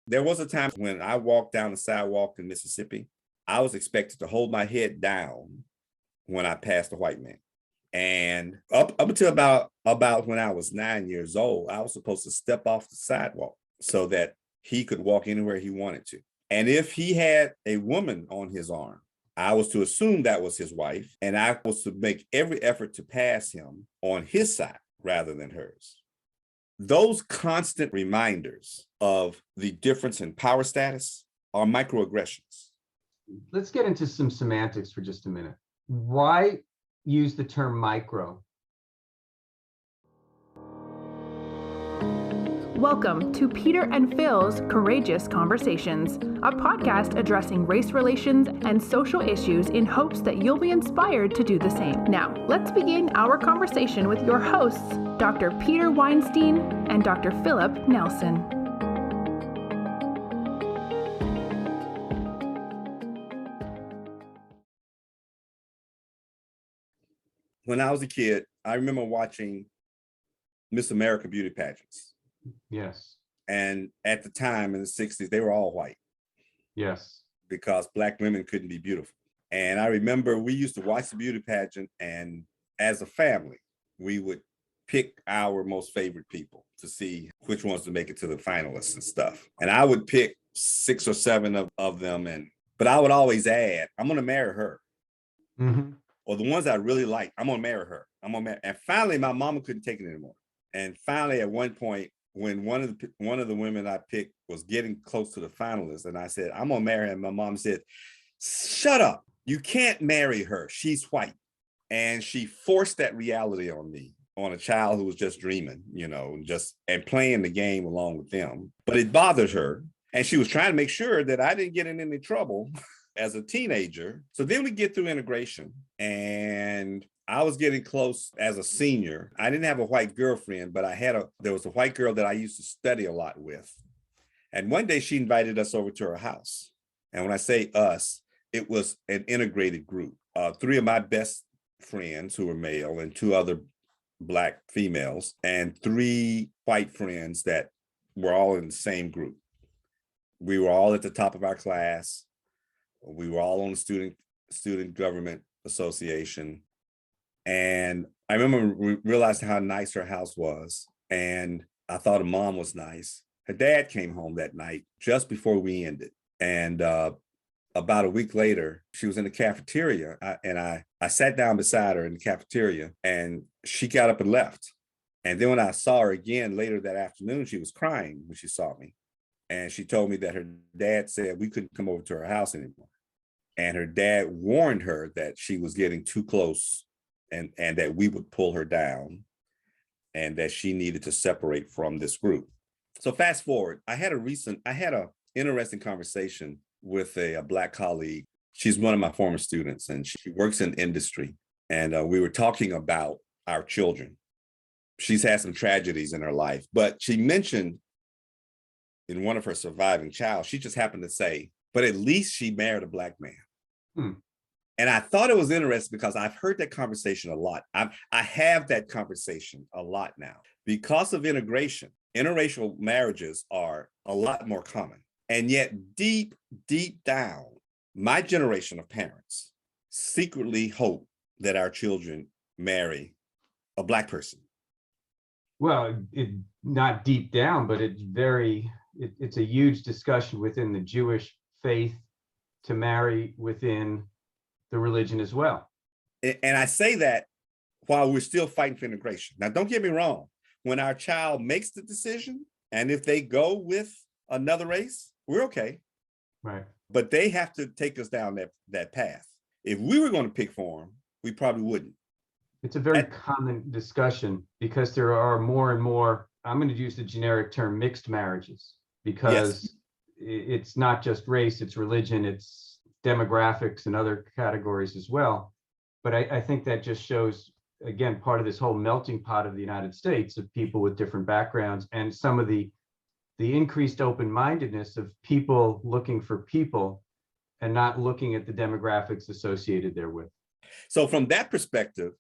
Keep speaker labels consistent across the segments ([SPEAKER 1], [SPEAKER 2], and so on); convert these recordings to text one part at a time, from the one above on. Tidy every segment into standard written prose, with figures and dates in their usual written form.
[SPEAKER 1] There was a time when I walked down the sidewalk in Mississippi, I was expected to hold my head down when I passed a white man. And up until about when I was 9 years old, I was supposed to step off the sidewalk so that he could walk anywhere he wanted to. And if he had a woman on his arm, I was to assume that was his wife, and I was to make every effort to pass him on his side rather than hers. Those constant reminders of the difference in power status are microaggressions.
[SPEAKER 2] Let's get into some semantics for just a minute. Why use the term micro?
[SPEAKER 3] Welcome to Peter and Phil's Courageous Conversations, a podcast addressing race relations and social issues in hopes that you'll be inspired to do the same. Now, let's begin our conversation with your hosts, Dr. Peter Weinstein and Dr. Philip Nelson.
[SPEAKER 1] When I was a kid, I remember watching Miss America beauty pageants.
[SPEAKER 2] Yes.
[SPEAKER 1] And at the time in the 60s, they were all white.
[SPEAKER 2] Yes.
[SPEAKER 1] Because Black women couldn't be beautiful. And I remember we used to watch the beauty pageant, and as a family, we would pick our most favorite people to see which ones to make it to the finalists and stuff. And I would pick 6 or 7 of them, but I would always add, I'm gonna marry her.
[SPEAKER 2] Mm-hmm.
[SPEAKER 1] Or the ones I really like, I'm gonna marry her. And finally, my mama couldn't take it anymore. And finally, at one point, when one of the women I picked was getting close to the finalists, and I said, I'm gonna marry her, and my mom said, shut up, you can't marry her, she's white. And she forced that reality on me, on a child who was just dreaming, and playing the game along with them. But it bothered her, and she was trying to make sure that I didn't get in any trouble as a teenager. So then we get through integration, and I was getting close as a senior. I didn't have a white girlfriend, but there was a white girl that I used to study a lot with. And one day she invited us over to her house. And when I say us, it was an integrated group. 3 of my best friends who were male and 2 other Black females, and 3 white friends that were all in the same group. We were all at the top of our class. We were all on the student government association. And I remember realizing how nice her house was. And I thought her mom was nice. Her dad came home that night just before we ended. And about a week later, she was in the cafeteria. I sat down beside her in the cafeteria, and she got up and left. And then when I saw her again later that afternoon, she was crying when she saw me. And she told me that her dad said we couldn't come over to her house anymore. And her dad warned her that she was getting too close, and that we would pull her down, and that she needed to separate from this group. So fast forward, I had a interesting conversation with a Black colleague. She's one of my former students, and she works in industry. And we were talking about our children. She's had some tragedies in her life, but she mentioned in one of her surviving child, she just happened to say, but at least she married a Black man. And I thought it was interesting because I've heard that conversation a lot. I have that conversation a lot now. Because of integration, interracial marriages are a lot more common. And yet deep, deep down, my generation of parents secretly hope that our children marry a Black person.
[SPEAKER 2] Well, not deep down, but it's a huge discussion within the Jewish faith to marry within the religion as well.
[SPEAKER 1] And I say that while we're still fighting for integration. Now, don't get me wrong. When our child makes the decision, and if they go with another race, we're okay.
[SPEAKER 2] Right.
[SPEAKER 1] But they have to take us down that path. If we were going to pick for them, we probably wouldn't.
[SPEAKER 2] It's a very common discussion because there are more and more, I'm going to use the generic term, mixed marriages, because it's not just race, it's religion, it's demographics and other categories as well. But I think that just shows, again, part of this whole melting pot of the United States of people with different backgrounds, and some of the increased open-mindedness of people looking for people and not looking at the demographics associated therewith.
[SPEAKER 1] So from that perspective,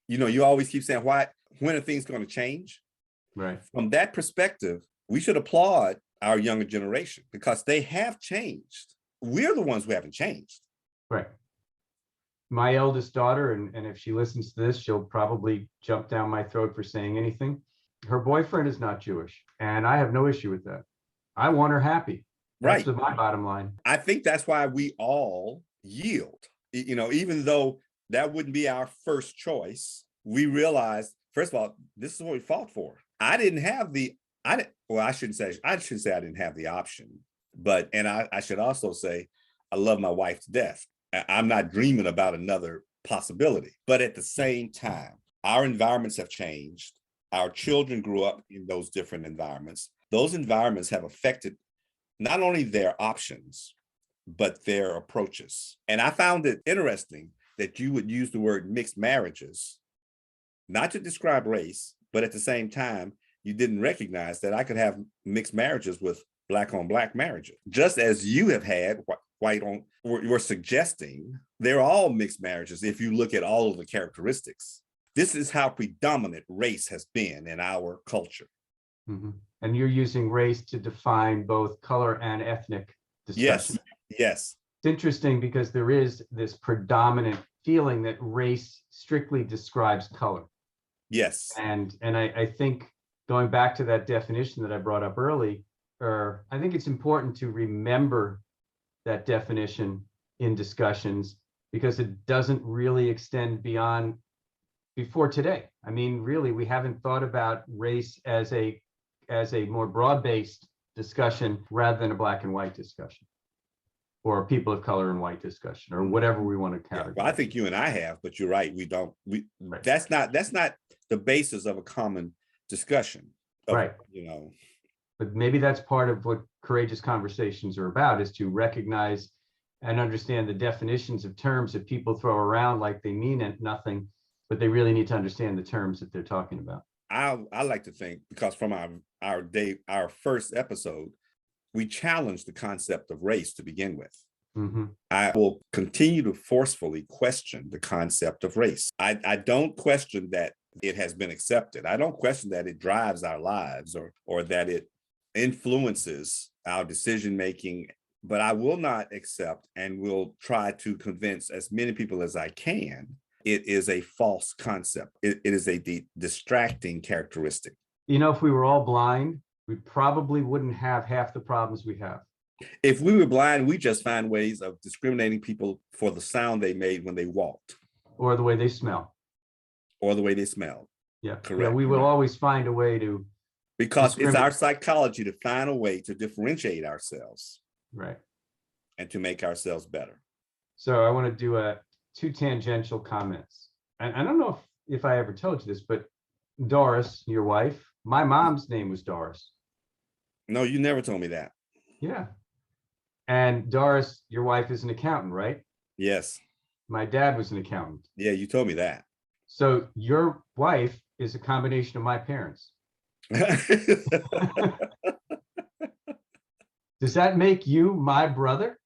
[SPEAKER 1] you always keep saying, when are things going to change?
[SPEAKER 2] Right.
[SPEAKER 1] From that perspective, we should applaud our younger generation because they have changed. We're the ones who haven't changed.
[SPEAKER 2] Right. My eldest daughter, and if she listens to this, she'll probably jump down my throat for saying anything. Her boyfriend is not Jewish, and I have no issue with that. I want her happy. That's
[SPEAKER 1] Right.
[SPEAKER 2] my bottom line.
[SPEAKER 1] I think that's why we all yield. You know, even though that wouldn't be our first choice, we realized, first of all, this is what we fought for. I shouldn't say I didn't have the option, but, and I should also say, I love my wife to death. I'm not dreaming about another possibility, but at the same time, our environments have changed. Our children grew up in those different environments. Those environments have affected not only their options, but their approaches. And I found it interesting that you would use the word mixed marriages, not to describe race, but at the same time, you didn't recognize that I could have mixed marriages with Black on Black marriages, just as you have had white on, you're suggesting they're all mixed marriages if you look at all of the characteristics. This is how predominant race has been in our culture.
[SPEAKER 2] Mm-hmm. And you're using race to define both color and ethnic discussion.
[SPEAKER 1] Yes.
[SPEAKER 2] It's interesting because there is this predominant feeling that race strictly describes color.
[SPEAKER 1] Yes.
[SPEAKER 2] And I think going back to that definition that I brought up early, I think it's important to remember that definition in discussions because it doesn't really extend before today. I mean, really, we haven't thought about race as a more broad-based discussion rather than a black and white discussion, or people of color and white discussion, or whatever we want to categorize.
[SPEAKER 1] Yeah, well, I think you and I have, but you're right. We don't.
[SPEAKER 2] Right.
[SPEAKER 1] That's not the basis of a common discussion.
[SPEAKER 2] Right.
[SPEAKER 1] You know.
[SPEAKER 2] But maybe that's part of what courageous conversations are about, is to recognize and understand the definitions of terms that people throw around like they mean nothing, but they really need to understand the terms that they're talking about. I
[SPEAKER 1] like to think, because from our first episode, we challenged the concept of race to begin with.
[SPEAKER 2] Mm-hmm.
[SPEAKER 1] I will continue to forcefully question the concept of race. I don't question that it has been accepted. I don't question that it drives our lives or that it influences our decision making, but I will not accept and will try to convince as many people as I can it is a false concept. It is a distracting characteristic.
[SPEAKER 2] You know, if we were all blind, we probably wouldn't have half the problems we have.
[SPEAKER 1] If we were blind, we just find ways of discriminating people for the sound they made when they walked.
[SPEAKER 2] Or the way they smell.
[SPEAKER 1] Or the way they smelled.
[SPEAKER 2] Yeah,
[SPEAKER 1] correct.
[SPEAKER 2] Yeah, we will always find a way to.
[SPEAKER 1] Because it's our psychology to find a way to differentiate ourselves.
[SPEAKER 2] Right.
[SPEAKER 1] And to make ourselves better.
[SPEAKER 2] So I want to do two tangential comments. And I don't know if I ever told you this, but Doris, your wife, my mom's name was Doris.
[SPEAKER 1] No, you never told me that.
[SPEAKER 2] Yeah. And Doris, your wife, is an accountant, right?
[SPEAKER 1] Yes.
[SPEAKER 2] My dad was an accountant.
[SPEAKER 1] Yeah, you told me that.
[SPEAKER 2] So your wife is a combination of my parents. Does that make you my brother?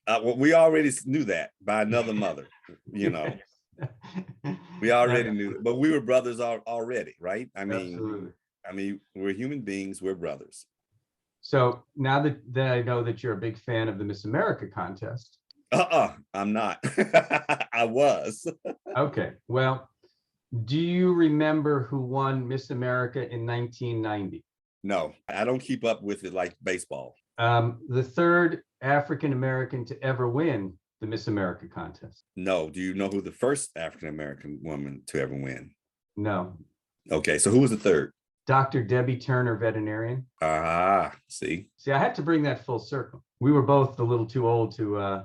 [SPEAKER 1] Well, we already knew that by another mother, you know. We already knew that, but we were brothers already, right?
[SPEAKER 2] Absolutely.
[SPEAKER 1] I mean, we're human beings, we're brothers.
[SPEAKER 2] So now that I know that you're a big fan of the Miss America contest.
[SPEAKER 1] I'm not. I was.
[SPEAKER 2] Okay, well, do you remember who won Miss America in 1990?
[SPEAKER 1] No, I don't keep up with it like baseball.
[SPEAKER 2] The third African-American to ever win the Miss America contest.
[SPEAKER 1] No. Do you know who the first African-American woman to ever win?
[SPEAKER 2] No.
[SPEAKER 1] Okay, so who was the third?
[SPEAKER 2] Dr. Debbie Turner, veterinarian.
[SPEAKER 1] See,
[SPEAKER 2] I had to bring that full circle. We were both a little too old to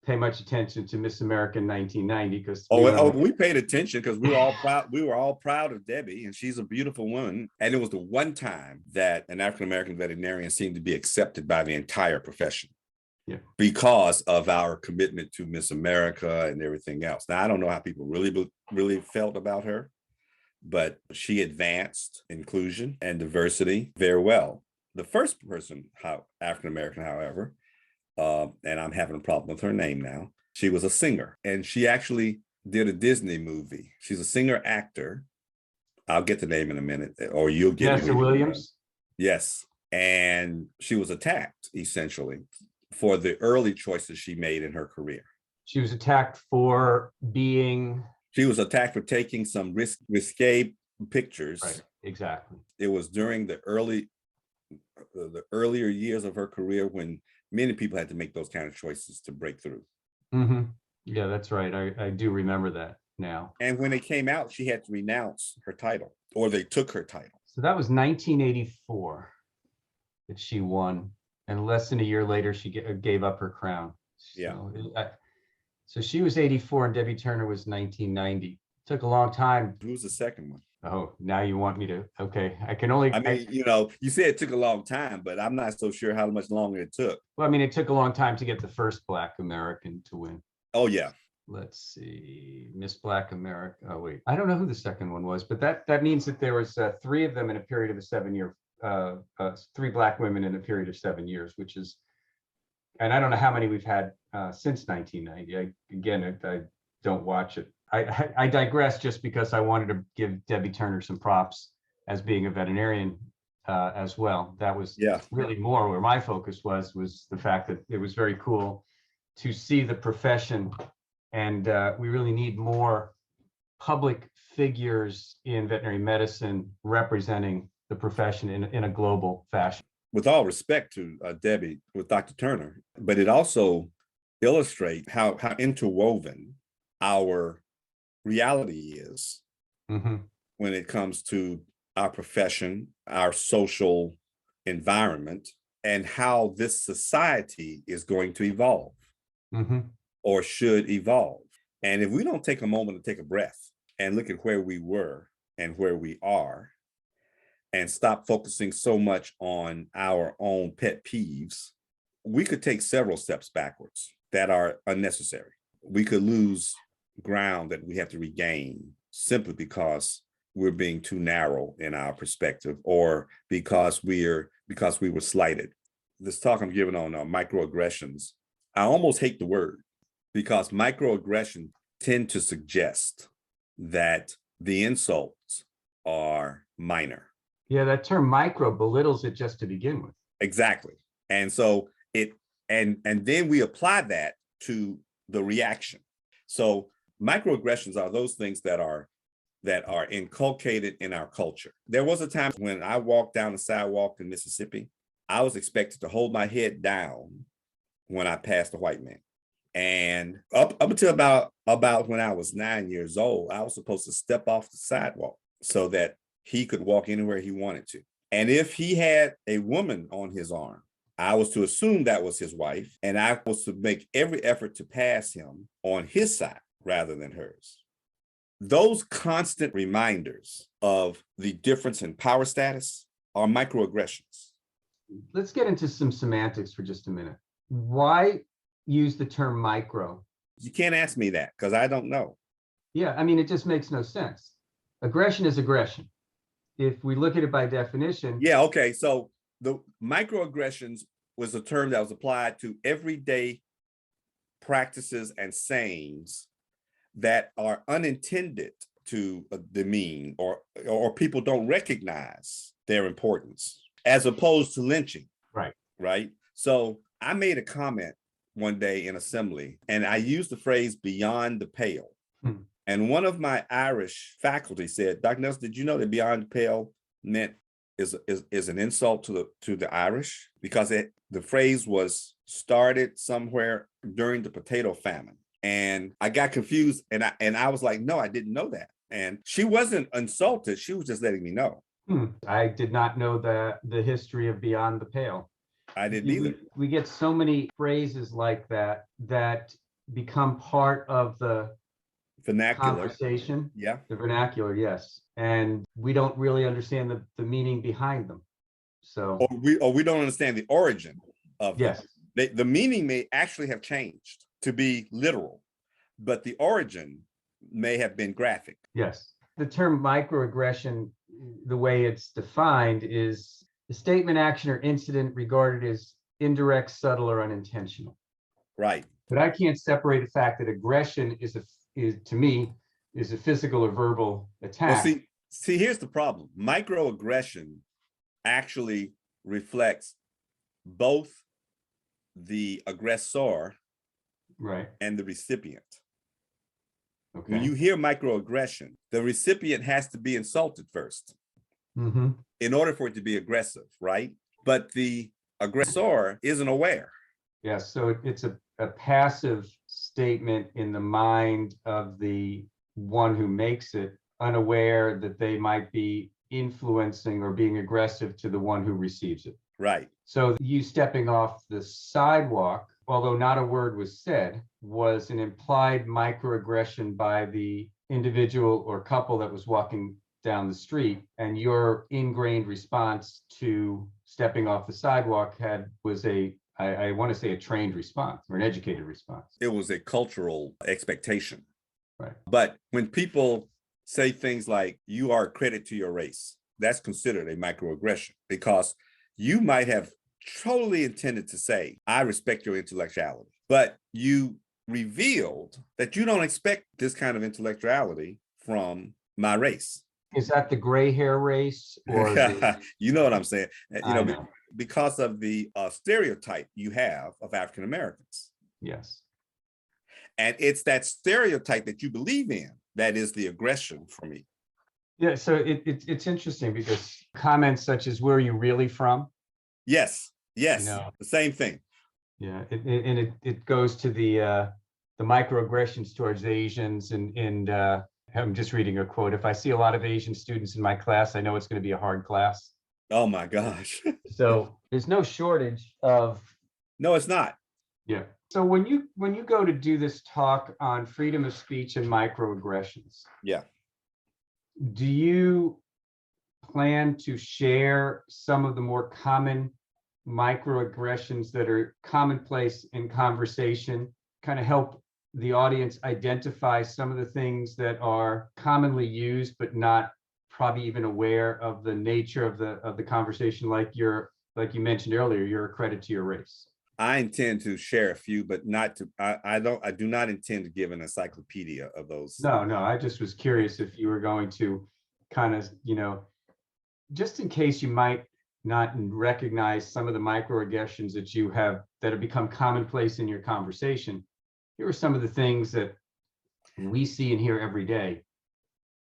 [SPEAKER 2] pay much attention to Miss America in 1990 because
[SPEAKER 1] we paid attention because we were all proud. We were all proud of Debbie, and she's a beautiful woman. And it was the one time that an African-American veterinarian seemed to be accepted by the entire profession.
[SPEAKER 2] Yeah.
[SPEAKER 1] Because of our commitment to Miss America and everything else. Now, I don't know how people really felt about her, but she advanced inclusion and diversity very well. The first person, African-American, however, and I'm having a problem with her name now, she was a singer, and she actually did a Disney movie. She's a singer-actor. I'll get the name in a minute, or you'll get it.
[SPEAKER 2] Vanessa Williams?
[SPEAKER 1] Yes. and she was attacked essentially for the early choices she made in her career.
[SPEAKER 2] She was attacked for being.
[SPEAKER 1] She was attacked for taking some risque pictures.
[SPEAKER 2] Right, exactly.
[SPEAKER 1] It was during the earlier years of her career when many people had to make those kind of choices to break through.
[SPEAKER 2] Mm-hmm. Yeah, that's right. I do remember that now.
[SPEAKER 1] And when it came out, she had to renounce her title, or they took her title.
[SPEAKER 2] So that was 1984 that she won. And less than a year later, she gave up her crown.
[SPEAKER 1] Yeah.
[SPEAKER 2] So she was 84 and Debbie Turner was 1990. Took a long time.
[SPEAKER 1] Who's the second one?
[SPEAKER 2] Oh, now you want me to, okay. I can only.
[SPEAKER 1] I mean, you said it took a long time, but I'm not so sure how much longer it took.
[SPEAKER 2] Well, I mean, it took a long time to get the first Black American to win.
[SPEAKER 1] Oh, yeah.
[SPEAKER 2] Let's see, Miss Black America. Oh, wait, I don't know who the second one was, but that means that there was three of them in a period of a 7-year, three Black women in a period of 7 years, which is, and I don't know how many we've had since 1990. I don't watch it. I digress just because I wanted to give Debbie Turner some props as being a veterinarian as well. That was really more where my focus was the fact that it was very cool to see the profession. And we really need more public figures in veterinary medicine representing the profession in a global fashion.
[SPEAKER 1] With all respect to Debbie, with Dr. Turner, but it also illustrates how interwoven our reality is when it comes to our profession, our social environment, and how this society is going to evolve. Or should evolve. And if we don't take a moment to take a breath and look at where we were and where we are, and stop focusing so much on our own pet peeves, we could take several steps backwards that are unnecessary. We could lose ground that we have to regain simply because we're being too narrow in our perspective, or because we were slighted. This talk I'm giving on microaggressions, I almost hate the word, because microaggressions tend to suggest that the insults are minor.
[SPEAKER 2] Yeah, that term micro belittles it just to begin with.
[SPEAKER 1] Exactly. And so and then we apply that to the reaction. So microaggressions are those things that are inculcated in our culture. There was a time when I walked down the sidewalk in Mississippi, I was expected to hold my head down when I passed a white man. And up until about when I was 9 years old, I was supposed to step off the sidewalk so that he could walk anywhere he wanted to. And if he had a woman on his arm, I was to assume that was his wife, and I was to make every effort to pass him on his side rather than hers. Those constant reminders of the difference in power status are microaggressions.
[SPEAKER 2] Let's get into some semantics for just a minute. Why use the term micro?
[SPEAKER 1] You can't ask me that because I don't know.
[SPEAKER 2] Yeah, I mean, it just makes no sense. Aggression is aggression. If we look at it by definition.
[SPEAKER 1] Yeah, okay. So the microaggressions was a term that was applied to everyday practices and sayings that are unintended to demean or people don't recognize their importance, as opposed to lynching. Right. So I made a comment one day in assembly, and I used the phrase beyond the pale. And one of my Irish faculty said, Dr. Nelson, did you know that beyond the pale meant is an insult to the Irish? Because the phrase was started somewhere during the potato famine. And I got confused, and I was like, no, I didn't know that. And she wasn't insulted. She was just letting me know.
[SPEAKER 2] I did not know the history of beyond the pale.
[SPEAKER 1] I didn't either.
[SPEAKER 2] We get so many phrases like that become part of the
[SPEAKER 1] vernacular
[SPEAKER 2] conversation.
[SPEAKER 1] Yeah.
[SPEAKER 2] The vernacular, yes. And we don't really understand the meaning behind them. So
[SPEAKER 1] or we don't understand the origin of them.
[SPEAKER 2] Yes.
[SPEAKER 1] The meaning may actually have changed to be literal, but the origin may have been graphic.
[SPEAKER 2] Yes. The term microaggression, the way it's defined, is the statement, action, or incident regarded as indirect, subtle, or unintentional.
[SPEAKER 1] Right.
[SPEAKER 2] But I can't separate the fact that aggression is to me a physical or verbal attack.
[SPEAKER 1] Well, see, here's the problem. Microaggression actually reflects both the aggressor
[SPEAKER 2] Right.
[SPEAKER 1] and the recipient.
[SPEAKER 2] Okay.
[SPEAKER 1] When you hear microaggression, the recipient has to be insulted first in order for it to be aggressive, right? But the aggressor isn't aware.
[SPEAKER 2] Yes. So it's a passive statement in the mind of the one who makes it, unaware that they might be influencing or being aggressive to the one who receives it.
[SPEAKER 1] Right.
[SPEAKER 2] So you stepping off the sidewalk, although not a word was said, was an implied microaggression by the individual or couple that was walking down the street, and your ingrained response to stepping off the sidewalk was I want to say a trained response or an educated response.
[SPEAKER 1] It was a cultural expectation.
[SPEAKER 2] Right.
[SPEAKER 1] But when people say things like, you are a credit to your race, that's considered a microaggression, because you might have totally intended to say, I respect your intellectuality, but you revealed that you don't expect this kind of intellectuality from my race.
[SPEAKER 2] Is that the gray hair race or
[SPEAKER 1] you know what I'm saying?
[SPEAKER 2] know.
[SPEAKER 1] Because of the stereotype you have of African Americans.
[SPEAKER 2] Yes.
[SPEAKER 1] And it's that stereotype that you believe in that is the aggression for me.
[SPEAKER 2] Yeah, so it's interesting because comments such as, where are you really from?
[SPEAKER 1] Yes, yes, the same thing.
[SPEAKER 2] Yeah, it goes to the microaggressions towards Asians, and I'm just reading a quote. If I see a lot of Asian students in my class, I know it's going to be a hard class.
[SPEAKER 1] Oh my gosh.
[SPEAKER 2] So there's no shortage of.
[SPEAKER 1] No, it's not.
[SPEAKER 2] Yeah. So when you go to do this talk on freedom of speech and microaggressions,
[SPEAKER 1] yeah,
[SPEAKER 2] do you plan to share some of the more common microaggressions that are commonplace in conversation, kind of help the audience identify some of the things that are commonly used but not probably even aware of the nature of the conversation, like you mentioned earlier, you're a credit to your race?
[SPEAKER 1] I intend to share a few, but not to, I do not intend to give an encyclopedia of those.
[SPEAKER 2] No, I just was curious if you were going to kind of, just in case you might not recognize some of the microaggressions that you have that have become commonplace in your conversation. Here are some of the things that we see and hear every day.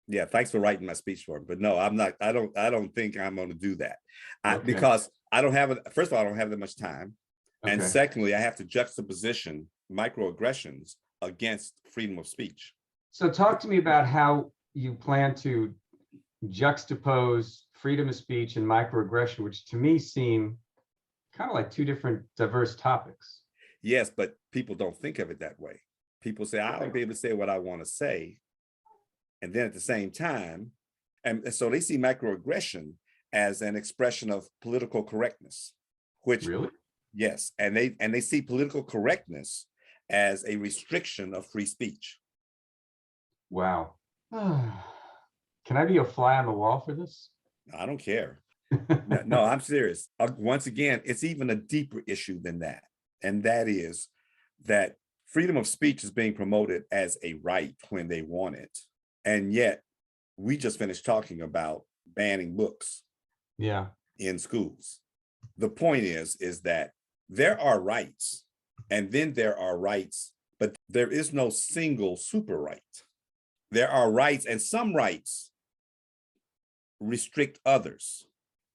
[SPEAKER 1] Yeah, thanks for writing my speech for me. But no, I'm not, I don't think I'm going to do that.
[SPEAKER 2] Okay.
[SPEAKER 1] Because I don't have, first of all, I don't have that much time.
[SPEAKER 2] Okay.
[SPEAKER 1] And secondly, I have to juxtaposition microaggressions against freedom of speech.
[SPEAKER 2] So talk to me about how you plan to juxtapose freedom of speech and microaggression, which to me seem kind of like two different diverse topics.
[SPEAKER 1] Yes, but people don't think of it that way. People say, I don't be able to say what I want to say. And then at the same time, and so they see microaggression as an expression of political correctness, which
[SPEAKER 2] really?
[SPEAKER 1] Yes, and they see political correctness as a restriction of free speech.
[SPEAKER 2] Wow. Can I be a fly on the wall for this?
[SPEAKER 1] I don't care. No, I'm serious. Once again, it's even a deeper issue than that. And that is that freedom of speech is being promoted as a right when they want it. And yet we just finished talking about banning books in schools. The point is that there are rights, and then there are rights, but there is no single super right. There are rights, and some rights restrict others.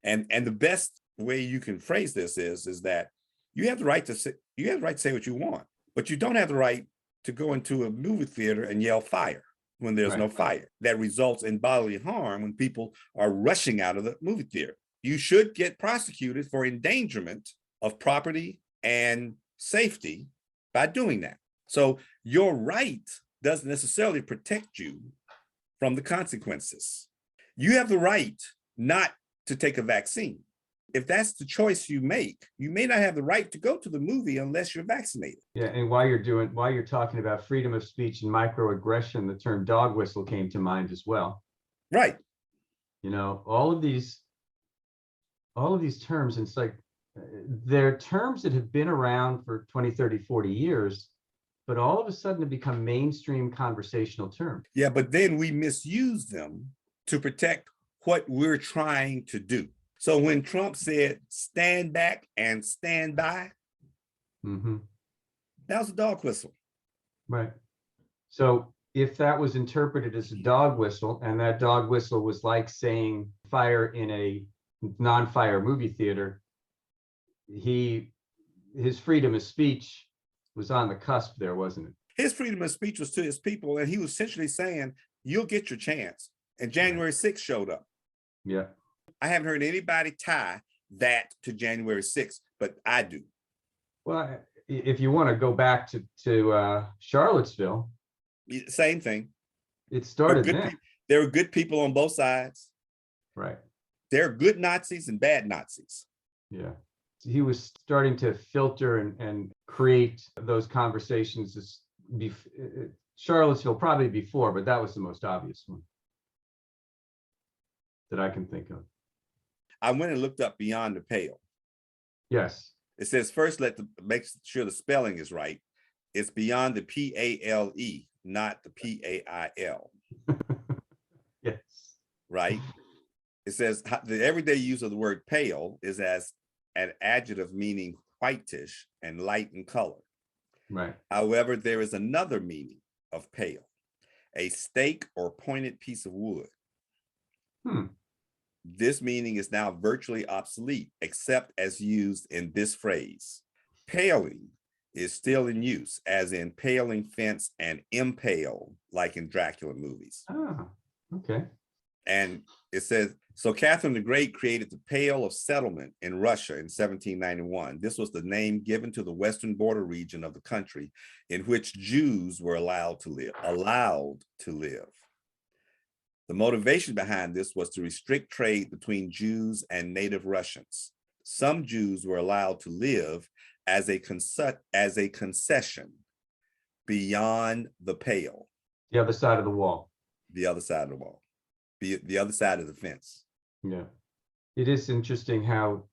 [SPEAKER 1] And the best way you can phrase this is that you have the right to say what you want, but you don't have the right to go into a movie theater and yell fire when there's no fire. That results in bodily harm when people are rushing out of the movie theater. You should get prosecuted for endangerment of property and safety by doing that. So your right doesn't necessarily protect you from the consequences. You have the right not to take a vaccine. If that's the choice you make, you may not have the right to go to the movie unless you're vaccinated.
[SPEAKER 2] Yeah, and while you're talking about freedom of speech and microaggression, the term dog whistle came to mind as well.
[SPEAKER 1] Right.
[SPEAKER 2] All of these terms, and it's like they're terms that have been around for 20, 30, 40 years, but all of a sudden have become mainstream conversational terms.
[SPEAKER 1] Yeah, but then we misuse them to protect what we're trying to do. So when Trump said, stand back and stand by,
[SPEAKER 2] Mm-hmm.
[SPEAKER 1] that was a dog whistle.
[SPEAKER 2] Right. So if that was interpreted as a dog whistle, and that dog whistle was like saying fire in a non-fire movie theater, his freedom of speech was on the cusp there, wasn't it?
[SPEAKER 1] His freedom of speech was to his people, and he was essentially saying, you'll get your chance. And January 6th showed up.
[SPEAKER 2] Yeah.
[SPEAKER 1] I haven't heard anybody tie that to January 6th, but I do.
[SPEAKER 2] Well, if you want to go back to Charlottesville,
[SPEAKER 1] same thing.
[SPEAKER 2] It started then.
[SPEAKER 1] There were good people on both sides.
[SPEAKER 2] Right.
[SPEAKER 1] There are good Nazis and bad Nazis.
[SPEAKER 2] Yeah. He was starting to filter and create those conversations. Charlottesville probably before, but that was the most obvious one that I can think of.
[SPEAKER 1] I went and looked up Beyond the Pale.
[SPEAKER 2] Yes.
[SPEAKER 1] It says first, make sure the spelling is right. It's beyond the P-A-L-E, not the P-A-I-L.
[SPEAKER 2] Yes.
[SPEAKER 1] Right? It says the everyday use of the word pale is as an adjective meaning whitish and light in color.
[SPEAKER 2] Right.
[SPEAKER 1] However, there is another meaning of pale, a stake or pointed piece of wood. This meaning is now virtually obsolete, except as used in this phrase. Paling is still in use, as in paling fence and impale, like in Dracula movies.
[SPEAKER 2] Ah, okay.
[SPEAKER 1] And it says, so Catherine the Great created the Pale of Settlement in Russia in 1791. This was the name given to the western border region of the country in which Jews were allowed to live. The motivation behind this was to restrict trade between Jews and native Russians. Some Jews were allowed to live as a concession beyond the pale.
[SPEAKER 2] The other side of the wall.
[SPEAKER 1] The other side of the wall. The other side of the fence.
[SPEAKER 2] Yeah. It is interesting how,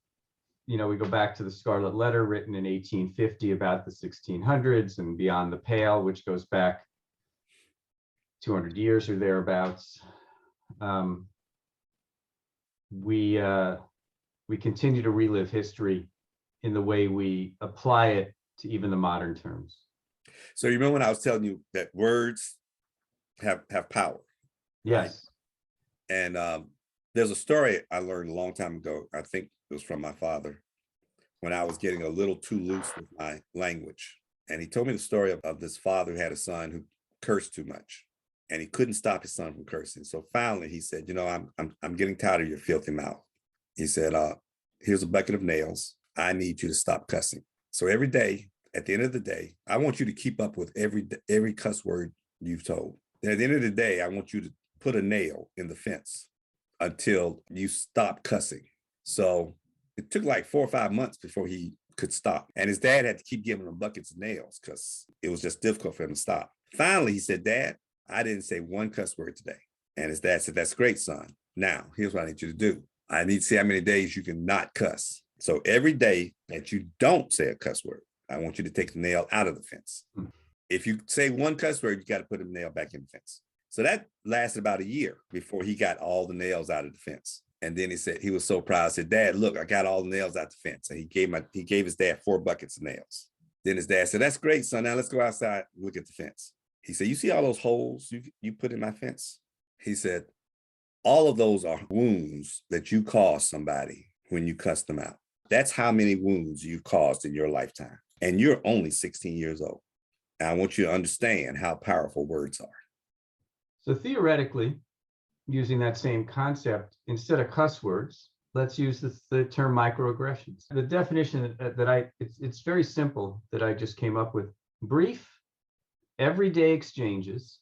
[SPEAKER 2] we go back to the Scarlet Letter written in 1850 about the 1600s and Beyond the Pale, which goes back 200 years or thereabouts. We continue to relive history in the way we apply it to even the modern terms.
[SPEAKER 1] So you remember when I was telling you that words have power?
[SPEAKER 2] Yes.
[SPEAKER 1] Right? And there's a story I learned a long time ago. I think it was from my father when I was getting a little too loose with my language. And he told me the story of this father who had a son who cursed too much. And he couldn't stop his son from cursing. So finally he said, I'm getting tired of your filthy mouth. He said, here's a bucket of nails. I need you to stop cussing. So every day, at the end of the day, I want you to keep up with every cuss word you've told. And at the end of the day, I want you to put a nail in the fence until you stop cussing. So it took like 4 or 5 months before he could stop. And his dad had to keep giving him buckets of nails because it was just difficult for him to stop. Finally, he said, Dad, I didn't say one cuss word today. And his dad said, that's great, son. Now, here's what I need you to do. I need to see how many days you can not cuss. So every day that you don't say a cuss word, I want you to take the nail out of the fence. If you say one cuss word, you got to put the nail back in the fence. So that lasted about a year before he got all the nails out of the fence. And then he said, he was so proud. I said, Dad, look, I got all the nails out the fence. And he gave his dad 4 buckets of nails. Then his dad said, that's great, son. Now let's go outside and look at the fence. He said, you see all those holes you put in my fence? He said, all of those are wounds that you caused somebody when you cussed them out. That's how many wounds you've caused in your lifetime. And you're only 16 years old. And I want you to understand how powerful words are.
[SPEAKER 2] So theoretically, using that same concept, instead of cuss words, let's use the term microaggressions. The definition it's very simple that I just came up with. Brief, everyday exchanges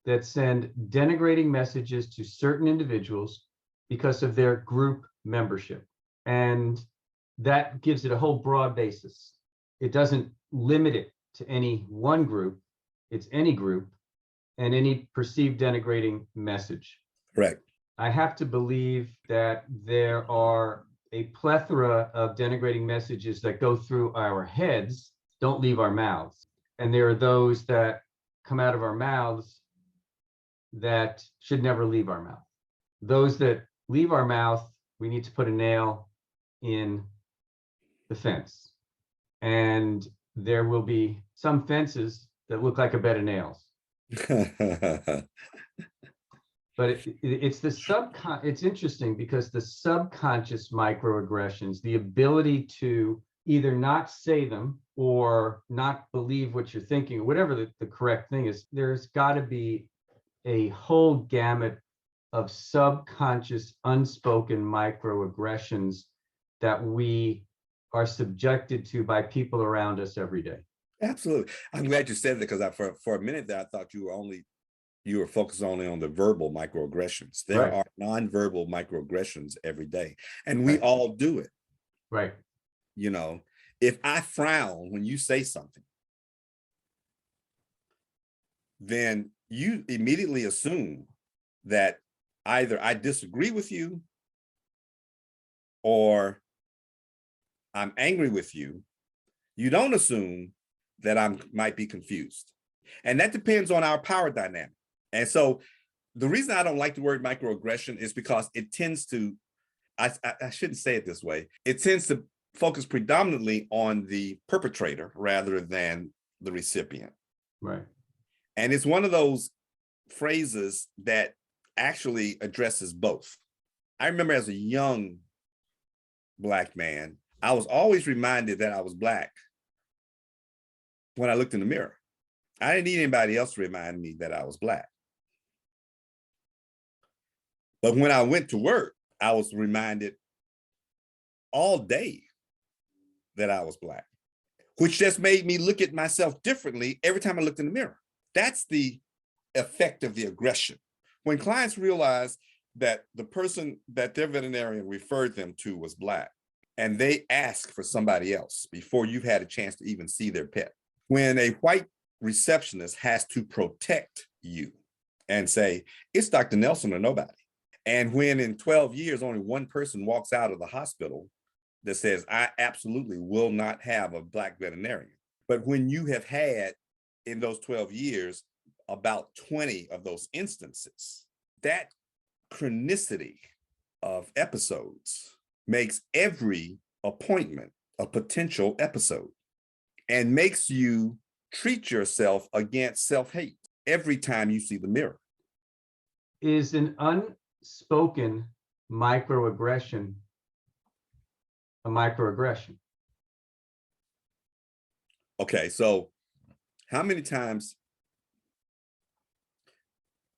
[SPEAKER 2] that send denigrating messages to certain individuals because of their group membership. And that gives it a whole broad basis. It doesn't limit it to any one group. It's any group and any perceived denigrating message.
[SPEAKER 1] Correct.
[SPEAKER 2] I have to believe that there are a plethora of denigrating messages that go through our heads, don't leave our mouths. And there are those that come out of our mouths that should never leave our mouth. Those that leave our mouth we need to put a nail in the fence. And there will be some fences that look like a bed of nails. But it's the it's interesting because the subconscious microaggressions, the ability to either not say them or not believe what you're thinking, or whatever the correct thing is, there's got to be a whole gamut of subconscious, unspoken microaggressions that we are subjected to by people around us every day.
[SPEAKER 1] Absolutely. I'm glad you said that, because for a minute there, I thought you were focused only on the verbal microaggressions. There
[SPEAKER 2] Right.
[SPEAKER 1] are nonverbal microaggressions every day, and we all do it.
[SPEAKER 2] Right.
[SPEAKER 1] You know, if I frown when you say something, then you immediately assume that either I disagree with you or I'm angry with you. You don't assume that I might be confused. And that depends on our power dynamic. And so the reason I don't like the word microaggression is because it tends to, I shouldn't say it this way, it tends to focus predominantly on the perpetrator rather than the recipient.
[SPEAKER 2] Right.
[SPEAKER 1] And it's one of those phrases that actually addresses both. I remember as a young Black man, I was always reminded that I was Black when I looked in the mirror. I didn't need anybody else to remind me that I was Black. But when I went to work, I was reminded all day that I was Black, which just made me look at myself differently every time I looked in the mirror. That's the effect of the aggression. When clients realize that the person that their veterinarian referred them to was Black, and they ask for somebody else before you've had a chance to even see their pet. When a white receptionist has to protect you and say, it's Dr. Nelson or nobody. And when in 12 years, only one person walks out of the hospital that says, I absolutely will not have a Black veterinarian. But when you have had in those 12 years, about 20 of those instances, that chronicity of episodes makes every appointment a potential episode and makes you treat yourself against self-hate every time you see the mirror.
[SPEAKER 2] Is an unspoken microaggression a microaggression?
[SPEAKER 1] Okay, so how many times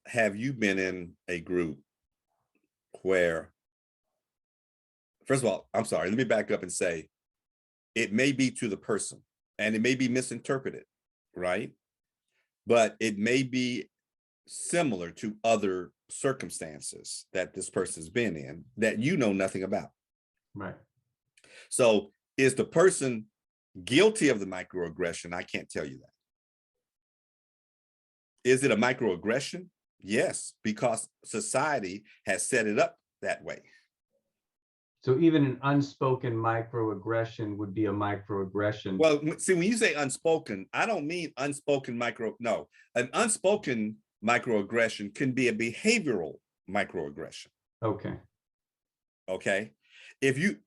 [SPEAKER 1] have you been in a group where, first of all, I'm sorry, let me back up and say, it may be to the person and it may be misinterpreted, right? But it may be similar to other circumstances that this person's been in that you know nothing about.
[SPEAKER 2] Right.
[SPEAKER 1] So is the person guilty of the microaggression? I can't tell you that. Is it a microaggression? Yes, because society has set it up that way.
[SPEAKER 2] So even an unspoken microaggression would be a microaggression.
[SPEAKER 1] Well, see, when you say unspoken, I don't mean unspoken no. An unspoken microaggression can be a behavioral microaggression.
[SPEAKER 2] Okay.
[SPEAKER 1] Okay. If you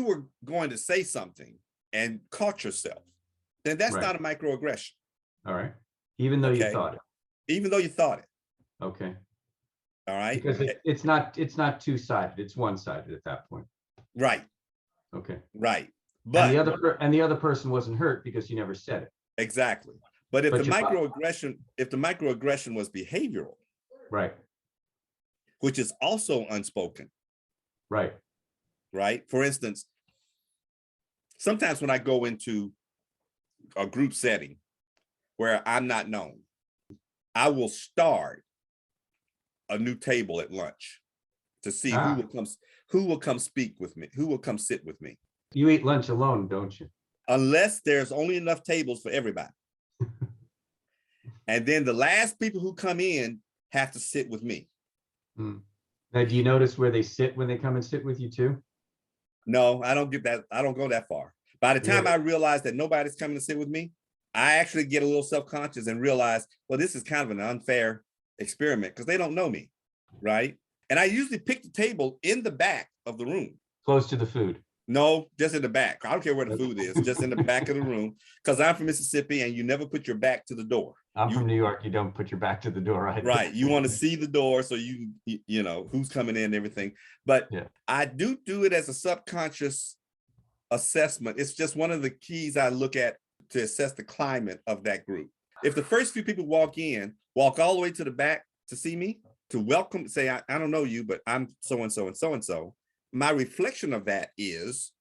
[SPEAKER 1] were going to say something and caught yourself, then that's
[SPEAKER 2] Right.
[SPEAKER 1] not a microaggression.
[SPEAKER 2] All right. Even though you thought it.
[SPEAKER 1] Even though you thought it.
[SPEAKER 2] Okay.
[SPEAKER 1] All right.
[SPEAKER 2] Because it's not two-sided, it's one-sided at that point.
[SPEAKER 1] Right.
[SPEAKER 2] Okay.
[SPEAKER 1] Right. But
[SPEAKER 2] and the other person wasn't hurt because you never said it.
[SPEAKER 1] Exactly. But if
[SPEAKER 2] But
[SPEAKER 1] the microaggression was behavioral,
[SPEAKER 2] right,
[SPEAKER 1] which is also unspoken,
[SPEAKER 2] right.
[SPEAKER 1] For instance, sometimes when I go into a group setting where I'm not known, I will start a new table at lunch to see who will come speak with me, who will come sit with me.
[SPEAKER 2] You eat lunch alone, don't you?
[SPEAKER 1] Unless there's only enough tables for everybody. And then the last people who come in have to sit with me.
[SPEAKER 2] Now, do you notice where they sit when they come and sit with you too?
[SPEAKER 1] No, I don't get that. I don't go that far. By the time I realize that nobody's coming to sit with me, I actually get a little self-conscious and realize, well, this is kind of an unfair experiment because they don't know me, right? And I usually pick the table in the back of the room.
[SPEAKER 2] Close to the food.
[SPEAKER 1] No, just in the back. I don't care where the food is, just in the back of the room. Because I'm from Mississippi and you never put your back to the door.
[SPEAKER 2] I'm from New York. You don't put your back to the door, right?
[SPEAKER 1] Right. You want to see the door so you know who's coming in and everything. But yeah. I do it as a subconscious assessment. It's just one of the keys I look at to assess the climate of that group. If the first few people walk all the way to the back to see me, to welcome, say, I don't know you, but I'm so-and-so and so-and-so. My reflection of that is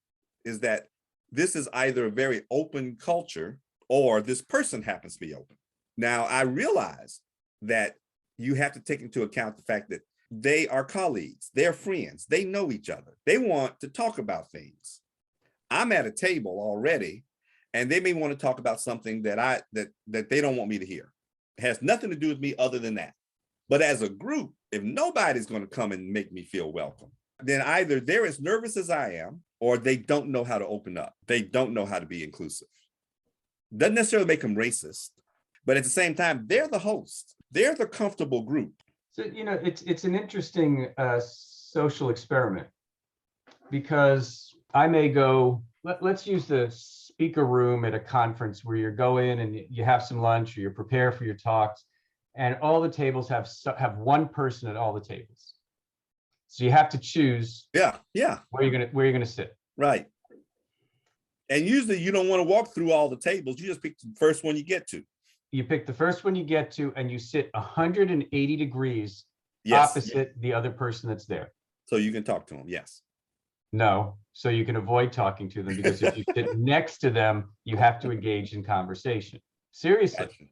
[SPEAKER 1] that this is either a very open culture or this person happens to be open. Now, I realize that you have to take into account the fact that they are colleagues, they're friends, they know each other. They want to talk about things. I'm at a table already, and they may want to talk about something that they don't want me to hear. It has nothing to do with me other than that. But as a group, if nobody's going to come and make me feel welcome, then either they're as nervous as I am, or they don't know how to open up. They don't know how to be inclusive. Doesn't necessarily make them racist, but at the same time, they're the host. They're the comfortable group.
[SPEAKER 2] So, it's an interesting social experiment, because I may go, let's use the speaker room at a conference where you go in and you have some lunch or you prepare for your talks, and all the tables have one person at all the tables. So you have to choose.
[SPEAKER 1] Yeah.
[SPEAKER 2] Where you're gonna sit.
[SPEAKER 1] Right. And usually you don't want to walk through all the tables. You just pick the first one you get to.
[SPEAKER 2] You pick the first one you get to, and you sit 180 degrees opposite the other person that's there.
[SPEAKER 1] So you can talk to them. Yes.
[SPEAKER 2] No. So you can avoid talking to them, because if you sit next to them, you have to engage in conversation. Seriously. Gotcha.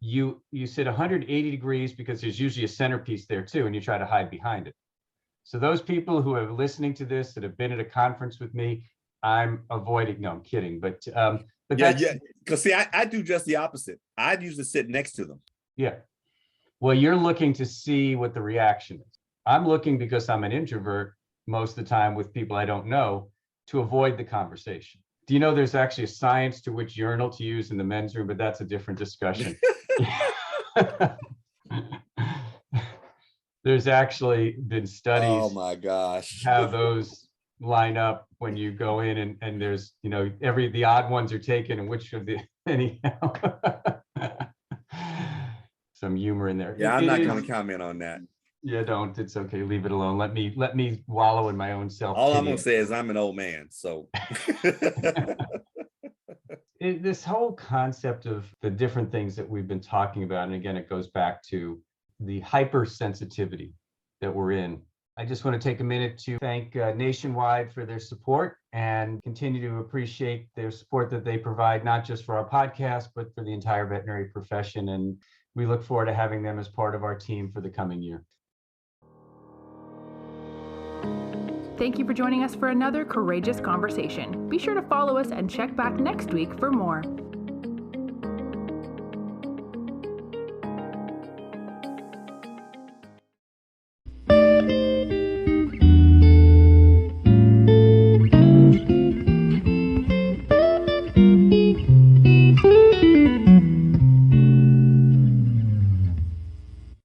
[SPEAKER 2] You sit 180 degrees because there's usually a centerpiece there too, and you try to hide behind it. So those people who are listening to this that have been at a conference with me, I'm avoiding. No, I'm kidding. But
[SPEAKER 1] yeah. Because see, I do just the opposite. I usually sit next to them.
[SPEAKER 2] Yeah. Well, you're looking to see what the reaction is. I'm looking, because I'm an introvert most of the time with people I don't know, to avoid the conversation. Do you know there's actually a science to which urinal to use in the men's room, but that's a different discussion. There's actually been studies.
[SPEAKER 1] Oh my gosh.
[SPEAKER 2] How those line up when you go in, and there's, the odd ones are taken, and which of the anyhow. Some humor in there.
[SPEAKER 1] Yeah, I'm not going to comment on that.
[SPEAKER 2] Yeah, don't. It's okay. Leave it alone. Let me wallow in my own self.
[SPEAKER 1] All I'm going to say is I'm an old man, so.
[SPEAKER 2] This whole concept of the different things that we've been talking about, and again, it goes back to the hypersensitivity that we're in. I just want to take a minute to thank Nationwide for their support, and continue to appreciate their support that they provide, not just for our podcast, but for the entire veterinary profession. And we look forward to having them as part of our team for the coming year.
[SPEAKER 3] Thank you for joining us for another courageous conversation. Be sure to follow us and check back next week for more.